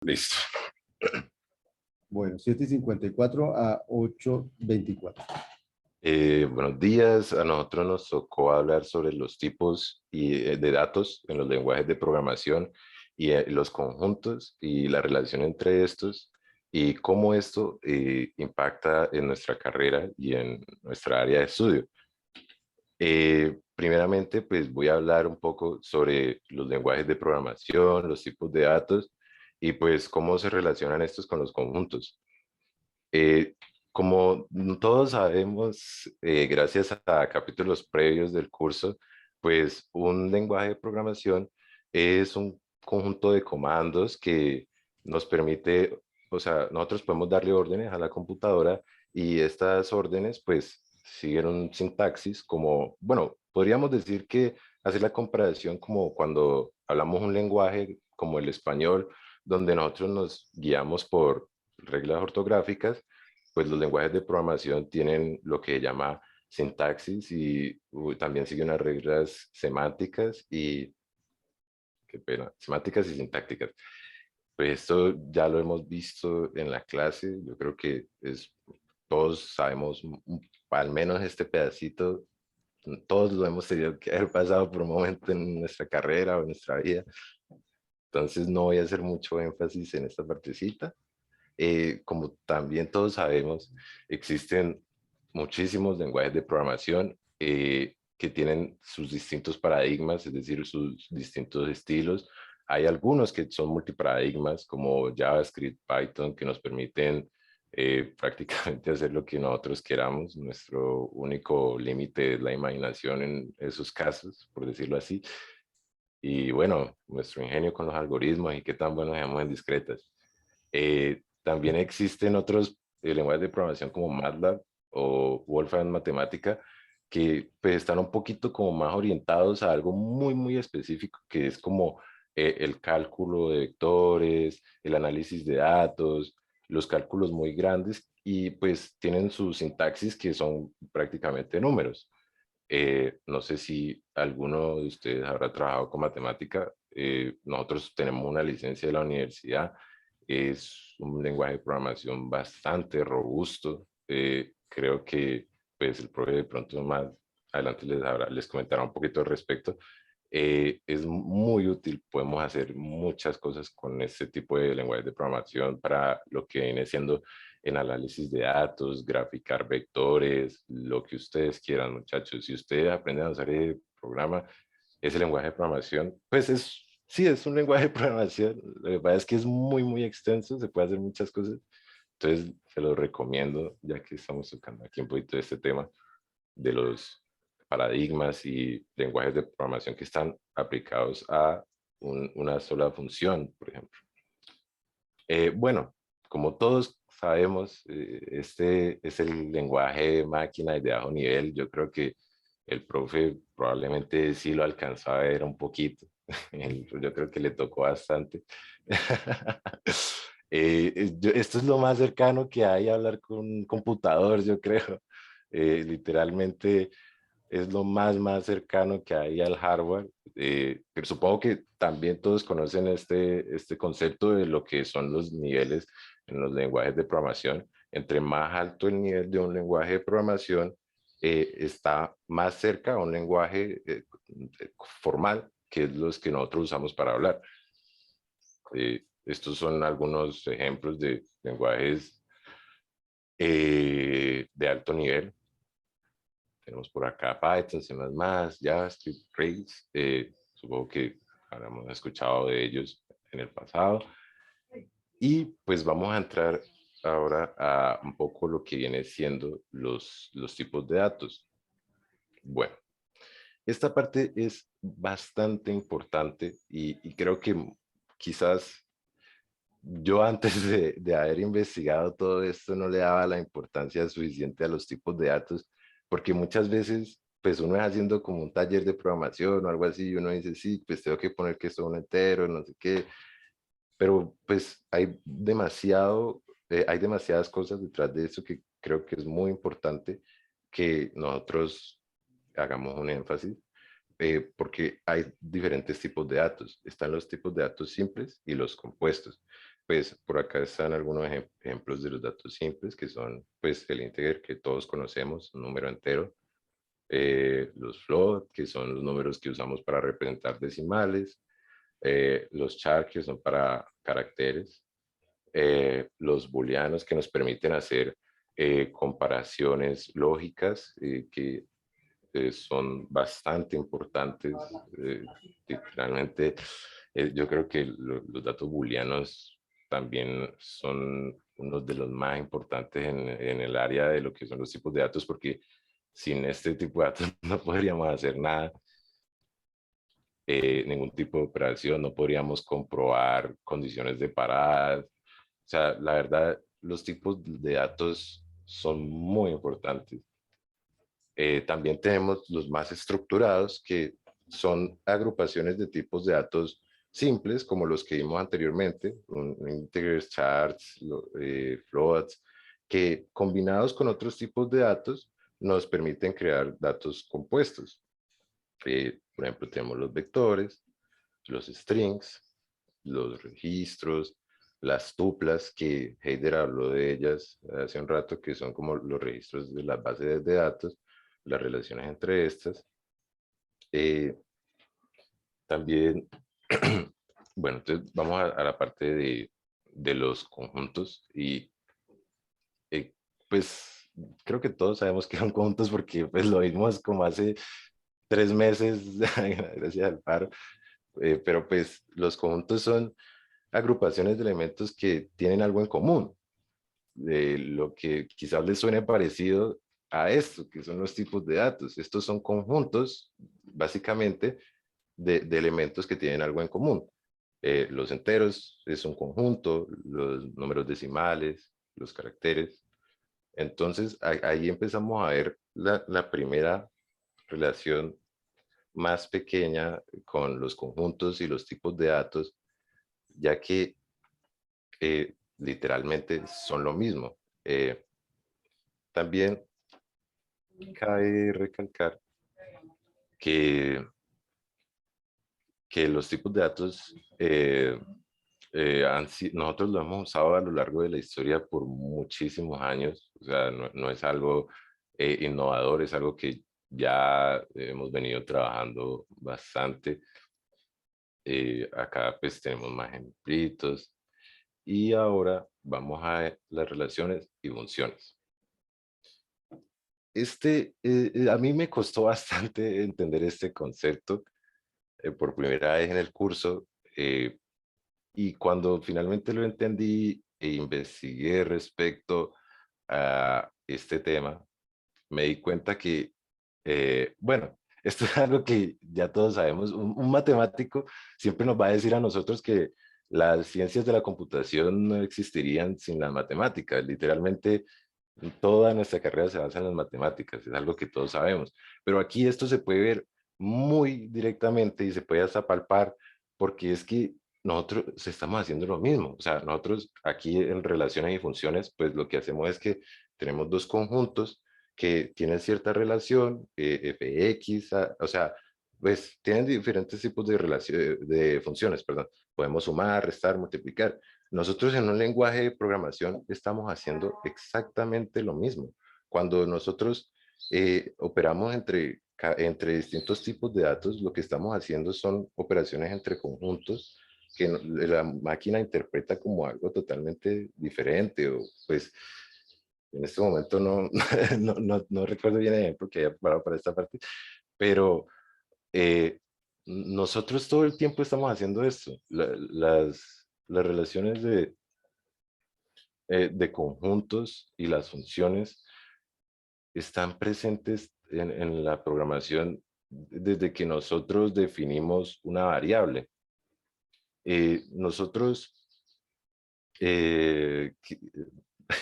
Listo. Bueno, 7:54 a 8:24. Buenos días. A nosotros nos tocó hablar sobre los tipos de datos en los lenguajes de programación y los conjuntos y la relación entre estos y cómo esto impacta en nuestra carrera y en nuestra área de estudio. Primeramente, pues voy a hablar un poco sobre los lenguajes de programación, los tipos de datos y pues cómo se relacionan estos con los conjuntos. Eh, Como todos sabemos, gracias a capítulos previos del curso, pues un lenguaje de programación es un conjunto de comandos que nos permite, o sea, nosotros podemos darle órdenes a la computadora y estas órdenes pues siguen un sintaxis como, bueno, podríamos decir que hacer la comparación como cuando hablamos un lenguaje como el español, donde nosotros nos guiamos por reglas ortográficas, pues los lenguajes de programación tienen lo que se llama sintaxis y también siguen unas reglas semánticas y, qué pena, semánticas y sintácticas. Pues esto ya lo hemos visto en la clase, yo creo que todos sabemos al menos este pedacito, todos lo hemos tenido que haber pasado por un momento en nuestra carrera o en nuestra vida, entonces no voy a hacer mucho énfasis en esta partecita. Como también todos sabemos, existen muchísimos lenguajes de programación que tienen sus distintos paradigmas, es decir, sus distintos estilos. Hay algunos que son multiparadigmas, como JavaScript, Python, que nos permiten prácticamente hacer lo que nosotros queramos. Nuestro único límite es la imaginación en esos casos, por decirlo así. Y bueno, nuestro ingenio con los algoritmos y qué tan buenos seamos en discretas. También existen otros lenguajes de programación como MATLAB o Wolfram Matemática que pues están un poquito como más orientados a algo muy, muy específico, que es como el cálculo de vectores, el análisis de datos, los cálculos muy grandes y pues tienen su sintaxis que son prácticamente números. No sé si alguno de ustedes habrá trabajado con matemática. Nosotros tenemos una licencia de la universidad. Es un lenguaje de programación bastante robusto. Creo que pues el profe de pronto más adelante les comentará un poquito al respecto. Es muy útil, podemos hacer muchas cosas con este tipo de lenguaje de programación para lo que viene siendo en análisis de datos, graficar vectores, lo que ustedes quieran, muchachos. Si ustedes aprenden a usar el programa, ese lenguaje de programación, pues sí, es un lenguaje de programación. Lo que pasa es que es muy, muy extenso, se puede hacer muchas cosas. Entonces, se los recomiendo, ya que estamos tocando aquí un poquito de este tema de los paradigmas y lenguajes de programación que están aplicados a una sola función, por ejemplo. Bueno, como todos sabemos, este es el lenguaje de máquina de bajo nivel. Yo creo que el profe probablemente sí lo alcanzó a ver un poquito. Yo creo que le tocó bastante. Esto es lo más cercano que hay a hablar con un computador, yo creo. Literalmente es lo más cercano que hay al hardware. Pero supongo que también todos conocen este concepto de lo que son los niveles en los lenguajes de programación. Entre más alto el nivel de un lenguaje de programación, está más cerca a un lenguaje formal, que es los que nosotros usamos para hablar. Estos son algunos ejemplos de lenguajes de alto nivel. Tenemos por acá Python, C++, JavaScript, Rails. Supongo que habremos escuchado de ellos en el pasado. Y pues vamos a entrar ahora a un poco lo que viene siendo los tipos de datos. Bueno, esta parte es bastante importante y creo que quizás yo antes de haber investigado todo esto no le daba la importancia suficiente a los tipos de datos, porque muchas veces pues uno es haciendo como un taller de programación o algo así y uno dice, sí, pues tengo que poner que esto es un entero, no sé qué, pero pues hay demasiadas cosas detrás de esto que creo que es muy importante que nosotros hagamos un énfasis, porque hay diferentes tipos de datos. Están los tipos de datos simples y los compuestos. pues por acá están algunos ejemplos de los datos simples, que son pues el integer que todos conocemos, un número entero, los float, que son los números que usamos para representar decimales, los char, que son para caracteres, los booleanos, que nos permiten hacer comparaciones lógicas, que son bastante importantes. Literalmente, yo creo que los datos booleanos también son uno de los más importantes en el área de lo que son los tipos de datos, porque sin este tipo de datos no podríamos hacer nada, ningún tipo de operación, no podríamos comprobar condiciones de paradas. O sea, la verdad, los tipos de datos son muy importantes. También tenemos los más estructurados, que son agrupaciones de tipos de datos simples, como los que vimos anteriormente, integers, charts, floats, que combinados con otros tipos de datos nos permiten crear datos compuestos. Por ejemplo, tenemos los vectores, los strings, los registros, las tuplas, que Heider habló de ellas hace un rato, que son como los registros de las bases de datos, las relaciones entre estas. También, bueno, entonces vamos a la parte de los conjuntos y pues creo que todos sabemos que son conjuntos porque pues lo vimos como hace 3 meses, gracias al paro, pero pues los conjuntos son agrupaciones de elementos que tienen algo en común, de lo que quizás les suene parecido a esto, que son los tipos de datos. Estos son conjuntos, básicamente, de elementos que tienen algo en común. Los enteros es un conjunto, los números decimales, los caracteres. Entonces, ahí empezamos a ver la primera relación más pequeña con los conjuntos y los tipos de datos, ya que literalmente son lo mismo. También cabe recalcar que, que los tipos de datos nosotros lo hemos usado a lo largo de la historia por muchísimos años. O sea, no es algo innovador, es algo que ya hemos venido trabajando bastante. Acá pues tenemos más ejemplitos y ahora vamos a ver las relaciones y funciones. A mí me costó bastante entender este concepto por primera vez en el curso, y cuando finalmente lo entendí e investigué respecto a este tema, me di cuenta que, bueno, esto es algo que ya todos sabemos. Un matemático siempre nos va a decir a nosotros que las ciencias de la computación no existirían sin las matemáticas. Literalmente, toda nuestra carrera se basa en las matemáticas, es algo que todos sabemos. Pero aquí esto se puede ver muy directamente y se puede hasta palpar, porque es que nosotros estamos haciendo lo mismo. O sea, nosotros aquí en relaciones y funciones, pues lo que hacemos es que tenemos dos conjuntos que tienen cierta relación, fx, o sea, pues tienen diferentes tipos de, de funciones, perdón. Podemos sumar, restar, multiplicar. Nosotros en un lenguaje de programación estamos haciendo exactamente lo mismo. Cuando nosotros operamos entre distintos tipos de datos, lo que estamos haciendo son operaciones entre conjuntos que la máquina interpreta como algo totalmente diferente, o pues en este momento no recuerdo bien el ejemplo que haya parado para esta parte, pero eh, nosotros todo el tiempo estamos haciendo esto. Las relaciones de conjuntos y las funciones están presentes en la programación desde que nosotros definimos una variable. Nosotros,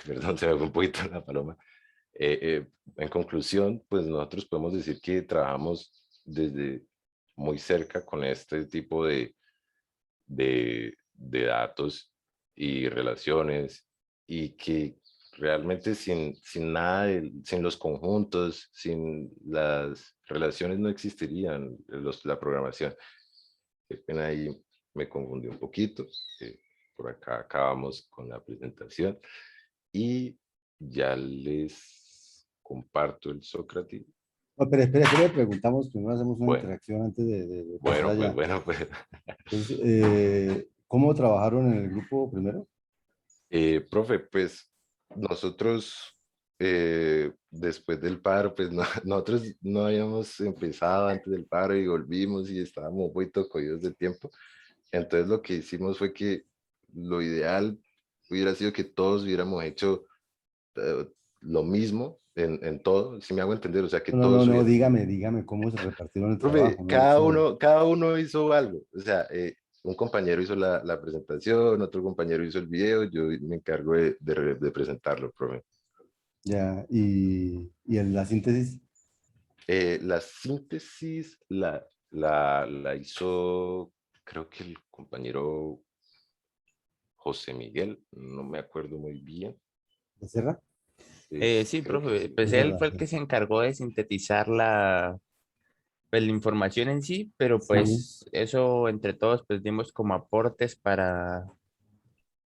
perdón, se me fue un poquito la paloma. En conclusión, pues nosotros podemos decir que trabajamos desde muy cerca con este tipo de datos y relaciones, y que realmente sin nada, sin los conjuntos, sin las relaciones no existirían la programación. Qué pena, ahí me confundí un poquito. por acá acabamos con la presentación y ya les comparto el Sócrates. No, pero espera, preguntamos, primero hacemos una Bueno, interacción antes de pasar bueno, pues, allá. bueno, pues. Entonces, ¿cómo trabajaron en el grupo primero? Profe, pues nosotros después del paro, pues nosotros no habíamos empezado antes del paro y volvimos y estábamos muy cogidos de tiempo. Entonces lo que hicimos fue que lo ideal hubiera sido que todos hubiéramos hecho eh, lo mismo en todo, si me hago entender, o sea, que No, todos hubieran... dígame cómo se repartieron el trabajo, Profe, ¿no? Eso, cada uno hizo algo, o sea, un compañero hizo la presentación, otro compañero hizo el video, yo me encargo de presentarlo, profe. ya, y en la síntesis, La síntesis la hizo, creo que el compañero José Miguel, no me acuerdo muy bien, ¿Becerra? Sí, creo que profe, sí. pues él Becerra, fue el que se encargó de sintetizar pues, la información en sí, pero sí. pues eso entre todos pues dimos como aportes para,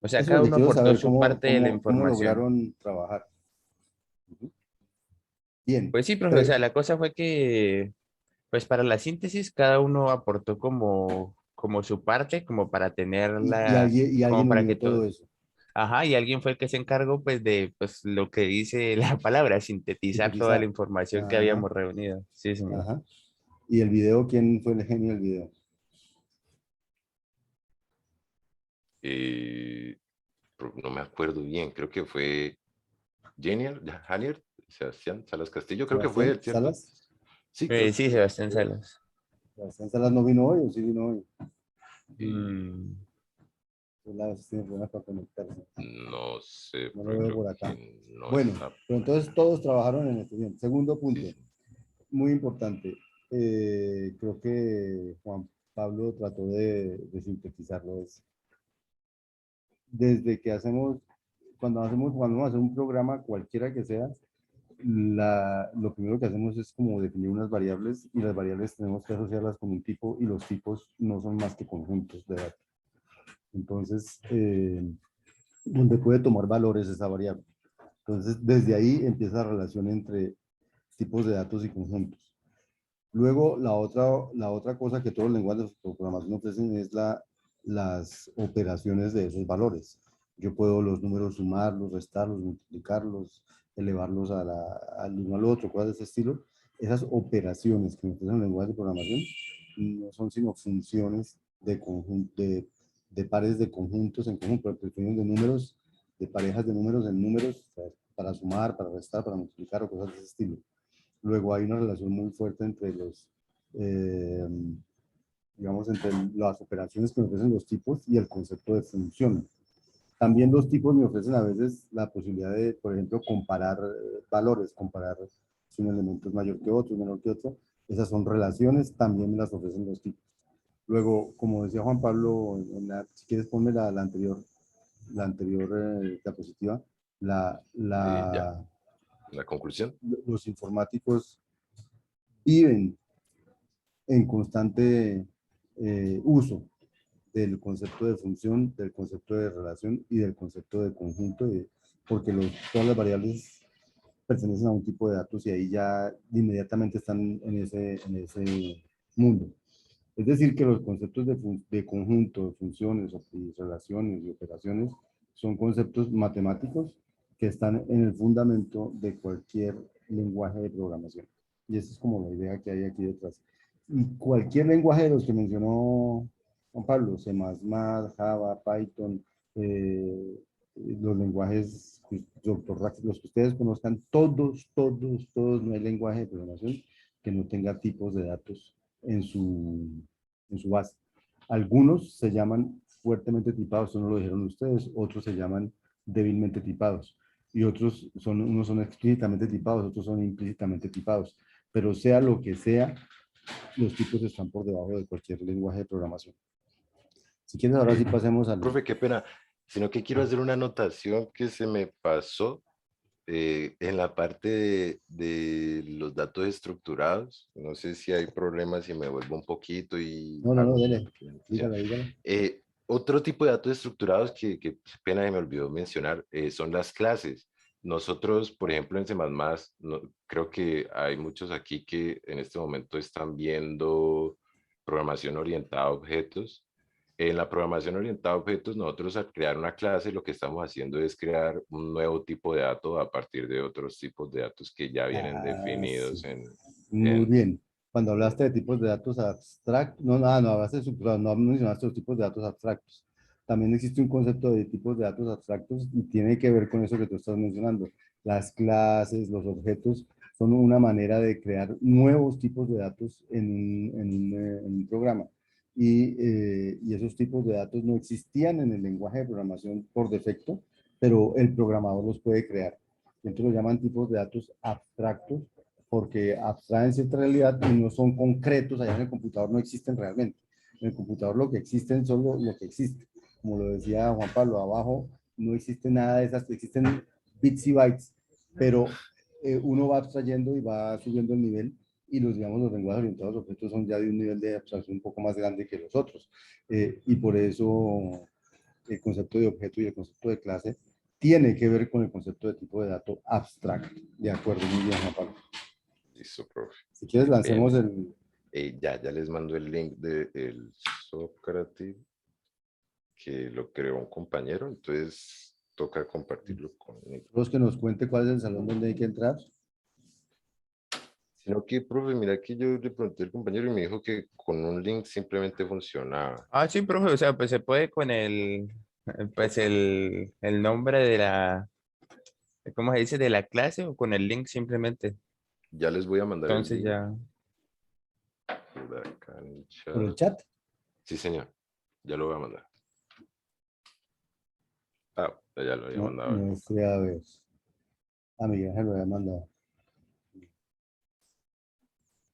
o sea, Eso cada le uno quiero aportó saber su parte de la cómo información. lograron trabajar. Ujú. Bien. Pues sí, profe, o sea, Pre- la cosa fue que pues para la síntesis cada uno aportó como su parte, como para tenerla, y como alguien para unió que todo todo. eso. Ajá, y alguien fue el que se encargó pues de pues lo que dice la palabra, sintetizar toda la Sintetizar. información que Ajá, habíamos reunido. Sí, señor. ajá. ¿Y el video? ¿Quién fue el genio del video? Eh, no me acuerdo bien, creo que fue Janier, Sebastián Salas Castillo, creo que fue ¿Sebastián él, ¿cierto? Salas? Sí, creo que Sí, fue. Sebastián Salas. ¿Sebastián Salas no vino hoy o sí vino hoy? Y Mm, Pues a veces tiene problemas para conectarse. no sé, No lo pero veo creo por acá. que no Bueno, está pero por entonces aquí. todos trabajaron en este. Bien. Segundo Sí, punto, sí. muy importante. Creo que Juan Pablo trató de sintetizarlo. Es, desde que cuando vamos a hacer un programa, cualquiera que sea, lo primero que hacemos es como definir unas variables y las variables tenemos que asociarlas con un tipo y los tipos no son más que conjuntos de datos. Entonces, donde puede tomar valores esa variable. Entonces, desde ahí empieza la relación entre tipos de datos y conjuntos. Luego, la otra cosa que todos los lenguajes de programación ofrecen es las operaciones de esos valores. Yo puedo los números sumarlos, restarlos, multiplicarlos, elevarlos al uno al otro, cosas de ese estilo. Esas operaciones que me ofrecen los lenguajes de programación no son sino funciones de pares de conjuntos en conjunto, funciones de números, de parejas de números en números, o sea, para sumar, para restar, para multiplicar o cosas de ese estilo. Luego hay una relación muy fuerte entre eh, digamos, entre las operaciones que me ofrecen los tipos y el concepto de función. También los tipos me ofrecen a veces la posibilidad de, por ejemplo, comparar valores, comparar si un elemento es mayor que otro, menor que otro. Esas son relaciones, también me las ofrecen los tipos. Luego, como decía Juan Pablo, si quieres ponme la anterior diapositiva, la, Ya, la, la conclusión. los informáticos viven en constante uso del concepto de función, del concepto de relación y del concepto de conjunto, porque todas las variables pertenecen a un tipo de datos y ahí ya inmediatamente están en ese mundo. Es decir, que los conceptos de conjunto, de funciones, y relaciones y operaciones son conceptos matemáticos que están en el fundamento de cualquier lenguaje de programación. Y esa es como la idea que hay aquí detrás. Y cualquier lenguaje de los que mencionó Juan Pablo, C++, Java, Python, los lenguajes, Dr. Rax, los que ustedes conozcan, todos, no hay lenguaje de programación que no tenga tipos de datos en su base. Algunos se llaman fuertemente tipados, eso no lo dijeron ustedes, otros se llaman débilmente tipados y unos son explícitamente tipados, otros son implícitamente tipados. Pero sea lo que sea, los tipos están por debajo de cualquier lenguaje de programación. Si quieres, ahora sí Eh, pasemos al... Profe, qué pena, sino que quiero hacer una anotación que se me pasó en la parte de los datos estructurados. No sé si hay problemas si me vuelvo un poquito y No, hago una dele, pequeña anotación. dígala. Eh, otro tipo de datos estructurados que pena que me olvidó mencionar son las clases. Nosotros, por ejemplo, en C++, creo que hay muchos aquí que en este momento están viendo programación orientada a objetos. En la programación orientada a objetos, nosotros al crear una clase lo que estamos haciendo es crear un nuevo tipo de dato a partir de otros tipos de datos que ya vienen Ah, definidos sí. Muy en, bien. Cuando hablaste de tipos de datos abstractos, no, no hablaste de estructurados, no mencionaste los tipos de datos abstractos. También existe un concepto de tipos de datos abstractos y tiene que ver con eso que tú estás mencionando. Las clases, los objetos, son una manera de crear nuevos tipos de datos en un programa. Y esos tipos de datos no existían en el lenguaje de programación por defecto, pero el programador los puede crear. Entonces lo llaman tipos de datos abstractos porque abstraen cierta realidad y no son concretos, allá en el computador no existen realmente. En el computador lo que existen son lo que existe. Como lo decía Juan Pablo, abajo no existe nada de esas, existen bits y bytes, pero uno va abstrayendo y va subiendo el nivel y digamos, los lenguajes orientados a objetos son ya de un nivel de abstracción un poco más grande que los otros. Y por eso el concepto de objeto y el concepto de clase tiene que ver con el concepto de tipo de dato abstracto. De acuerdo, muy bien, Juan Pablo. listo, profe. Si quieres, Qué lancemos pena. el... Ya les mando el link del Sócrates que lo creó un compañero, entonces toca compartirlo conmigo. Los que nos cuente cuál es el salón donde hay que entrar. Sino que, profe, mira que yo le pregunté al compañero y me dijo que con un link simplemente funcionaba. Ah, sí, profe, o sea, pues se puede con pues el nombre de ¿cómo se dice? De la clase o con el link simplemente. Ya les voy a mandar el Entonces link ya, por acá en el Por el chat. chat. Sí, señor, ya lo voy a mandar. Ah, ya lo había No, mandado el no link. sé, a ver. A Miguel se lo había mandado.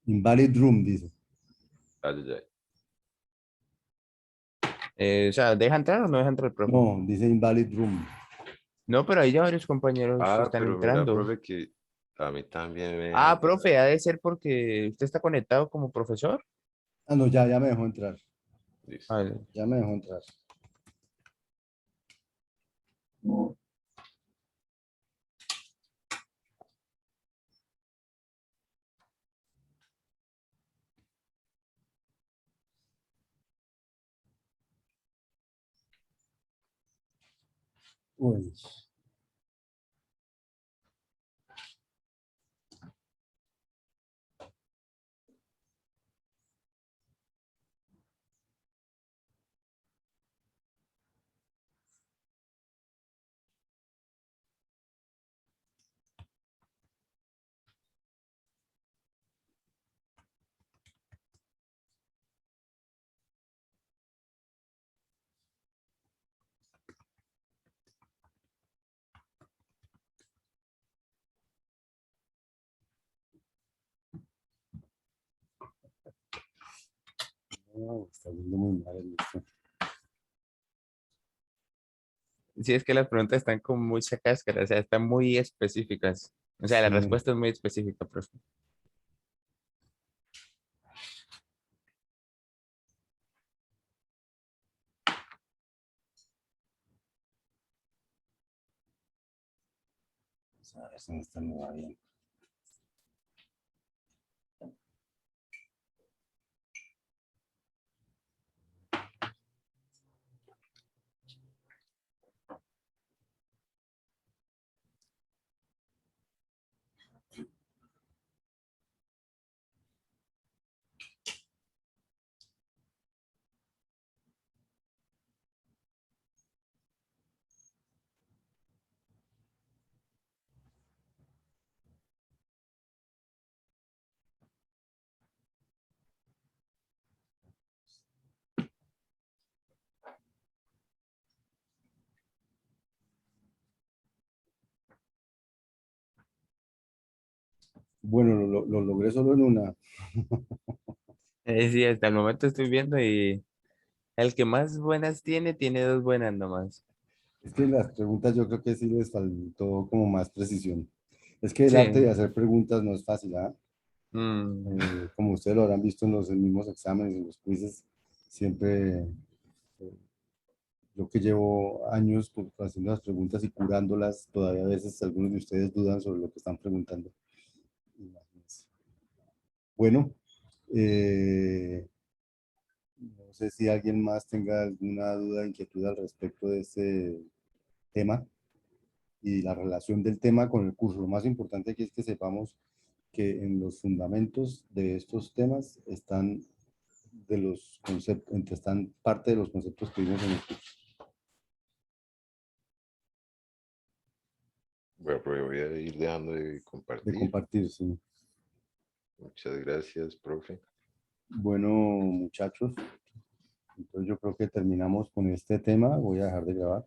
Invalid room, dice. Ay, ay, ay. o sea, ¿deja entrar o no deja entrar, profe? No, dice invalid room. No, pero ahí ya varios compañeros Ah, están pero mira, entrando. profe, que a mí también me deja Ah, entrar. profe, ha de ser porque usted está conectado como profesor. Ah, no, ya me dejó entrar. Listo. Ah, Ya me dejó entrar. Uy. No, está yendo muy mal esto. sí, es que las preguntas están como muy cáscara, o sea, están muy específicas. O sea, la Sí. respuesta es muy específica, profe. A ver si esta me va bien. Bueno, lo logré solo en una. Sí, hasta el momento estoy viendo y el que más buenas tiene, tiene dos buenas nomás. Es que las preguntas yo creo que sí les faltó como más precisión. Es que el arte de Sí. hacer preguntas no es fácil, ¿ah? Mm, Como ustedes lo habrán visto en los mismos exámenes, en los quizzes, siempre Yo que llevo años pues, haciendo las preguntas y curándolas, todavía a veces algunos de ustedes dudan sobre lo que están preguntando. Imagínense. Bueno, no sé si alguien más tenga alguna duda, inquietud al respecto de este tema y la relación del tema con el curso. Lo más importante aquí es que sepamos que en los fundamentos de estos temas están de los conceptos, están parte de los conceptos que vimos en el curso. Bueno, pues voy a ir dejando de De compartir. compartir, sí. Muchas gracias, profe. Bueno, muchachos, entonces yo creo que terminamos con este tema. Voy a dejar de grabar.